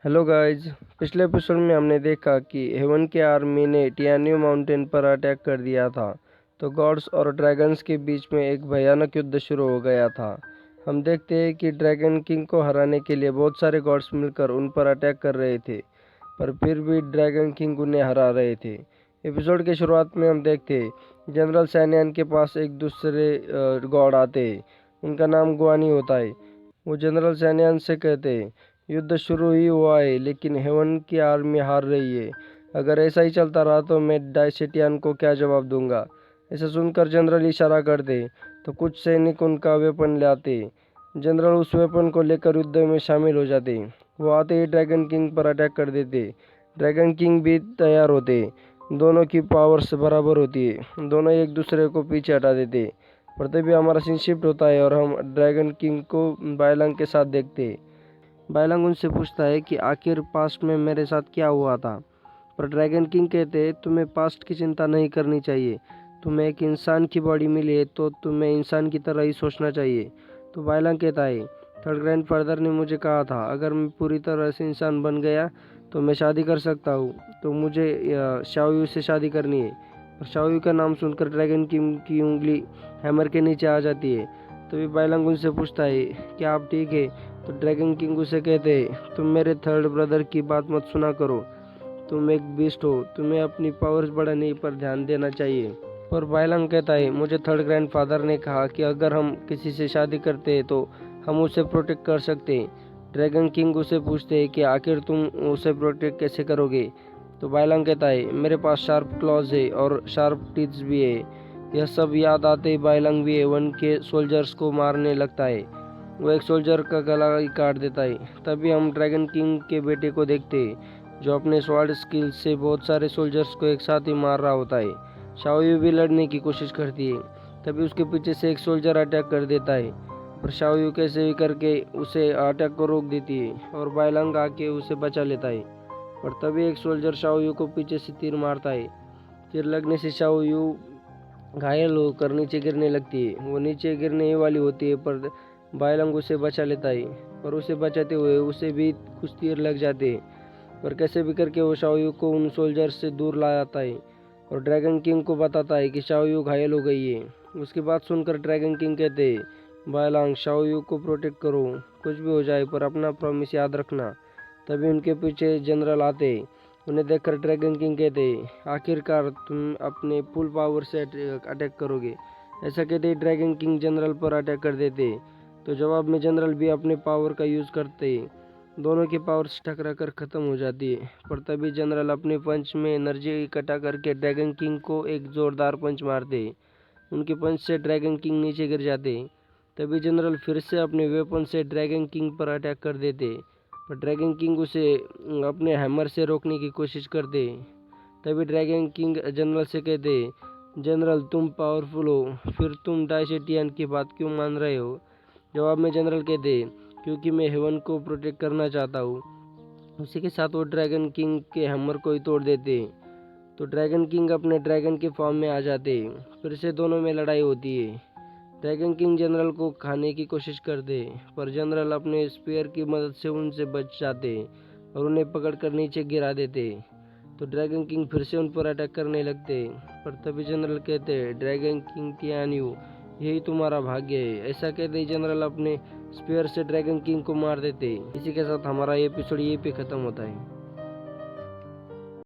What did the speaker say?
Hello guys. पिछले episode में हमने देखा कि हेवन के आर्मी ने टियान्यू माउंटेन पर अटैक कर दिया था, तो गॉड्स और ड्रैगन्स के बीच में एक भयानक युद्ध शुरू हो गया था। हम देखते हैं कि ड्रैगन किंग को हराने के लिए बहुत सारे गॉड्स मिलकर उन पर अटैक कर रहे थे, पर फिर भी ड्रैगन किंग उन्हें हरा रहे थे। एपिसोड के शुरुआत में हम देखते जनरल सैनियन के पास एक दूसरे गॉड आते, उनका नाम गुआनी होता है। वो जनरल सैनियन से कहते, युद्ध शुरू ही हुआ है लेकिन हेवन की आर्मी हार रही है। अगर ऐसा ही चलता रहा तो मैं डायसिटियन को क्या जवाब दूंगा। ऐसा सुनकर जनरल इशारा करते तो कुछ सैनिक उनका वेपन लाते। जनरल उस वेपन को लेकर युद्ध में शामिल हो जाते। वो आते ही ड्रैगन किंग पर अटैक कर देते। ड्रैगन किंग भी तैयार होते। दोनों की पावर्स बराबर होती है, दोनों एक दूसरे को पीछे हटा देते। पर तभी हमारा सीन शिफ्ट होता है और हम ड्रैगन किंग को बायलंग के साथ देखते हैं। बायलंग उनसे पूछता है कि आखिर पास्ट में मेरे साथ क्या हुआ था, पर ड्रैगन किंग कहते हैं तुम्हें पास्ट की चिंता नहीं करनी चाहिए। तुम्हें एक इंसान की बॉडी मिली है तो तुम्हें इंसान की तरह ही सोचना चाहिए। तो बायलंग कहता है थर्ड ग्रैंडफादर ने मुझे कहा था अगर मैं पूरी तरह से इंसान बन गया तो मैं शादी कर सकता हूँ, तो मुझे शाओयू से शादी करनी है। पर शाओयू का नाम सुनकर ड्रैगन किंग की उंगली हैमर के नीचे आ जाती है। तभी बायलंग उनसे पूछता है क्या आप ठीक है। तो ड्रैगन किंग उसे कहते तुम मेरे थर्ड ब्रदर की बात मत सुना करो, तुम एक बीस्ट हो, तुम्हें अपनी पावर्स बढ़ाने पर ध्यान देना चाहिए। पर बायलंग कहता है मुझे थर्ड ग्रैंडफादर ने कहा कि अगर हम किसी से शादी करते हैं तो हम उसे प्रोटेक्ट कर सकते हैं। ड्रैगन किंग उसे पूछते हैं कि आखिर तुम उसे प्रोटेक्ट कैसे करोगे। तो बायलंग कहता है मेरे पास शार्प क्लॉज है और शार्प टीथ्स भी है। यह सब याद आते ही बायलंग भी वन के सोल्जर्स को मारने लगता है। वो एक सोल्जर का गला ही काट देता है। तभी हम ड्रैगन किंग के बेटे को देखते हैं जो अपने स्वॉर्ड स्किल से बहुत सारे सोल्जर्स को एक साथ ही मार रहा होता है। शाओयू भी लड़ने की कोशिश करती है। तभी उसके पीछे से एक सोल्जर अटैक कर देता है, पर शाओयू कैसे भी करके उसे अटैक को रोक देती है और बायलंग आके उसे बचा लेता है। पर तभी एक सोल्जर शाओयू को पीछे से तीर मारता है। तीर लगने से शाओयू घायल होकर नीचे गिरने लगती है। वो नीचे गिरने ही वाली होती है पर बायलंग उसे बचा लेता है। पर उसे बचाते हुए उसे भी कुछ तीर लग जाते हैं, पर कैसे भी करके वो शाओयू को उन सोल्जर से दूर ला आता है और ड्रैगन किंग को बताता है कि शाओयू घायल हो गई है। उसकी बात सुनकर ड्रैगन किंग कहते हैं बायलंग शाओयू को प्रोटेक्ट करो, कुछ भी हो जाए पर अपना प्रॉमिस याद रखना। तभी उनके पीछे जनरल आते। उन्हें देखकर ड्रैगन किंग कहते आखिरकार तुम अपने फुल पावर से अटैक करोगे। ऐसा कहते ही ड्रैगन किंग जनरल पर अटैक कर देते, तो जवाब में जनरल भी अपने पावर का यूज़ करते। दोनों की पावर्स टकरा कर ख़त्म हो जाती है। पर तभी जनरल अपने पंच में एनर्जी इकट्ठा करके ड्रैगन किंग को एक ज़ोरदार पंच मारते। उनके पंच से ड्रैगन किंग नीचे गिर जाते। तभी जनरल फिर से अपने वेपन से ड्रैगन किंग पर अटैक कर देते, पर ड्रैगन किंग उसे अपने हैमर से रोकने की कोशिश करते। तभी ड्रैगन किंग जनरल से कहते जनरल तुम पावरफुल हो, फिर तुम डायसिटियन की बात क्यों मान रहे हो। जवाब में जनरल कहते क्योंकि मैं हेवन को प्रोटेक्ट करना चाहता हूँ। उसी के साथ वो ड्रैगन किंग के हैमर को ही तोड़ देते। तो ड्रैगन किंग अपने ड्रैगन के फॉर्म में आ जाते। फिर से दोनों में लड़ाई होती है। ड्रैगन किंग जनरल को खाने की कोशिश करते, पर जनरल अपने स्पीयर की मदद से उनसे बच जाते और उन्हें पकड़कर नीचे गिरा देते। तो ड्रैगन किंग फिर से उन पर अटैक करने लगते, पर तभी जनरल कहते ड्रैगन किंग टियान्यू यही तुम्हारा भाग्य है। ऐसा कहते ही जनरल अपने स्पीयर से ड्रैगन किंग को मार देते। इसी के साथ हमारा ये एपिसोड यहीं पे खत्म होता है।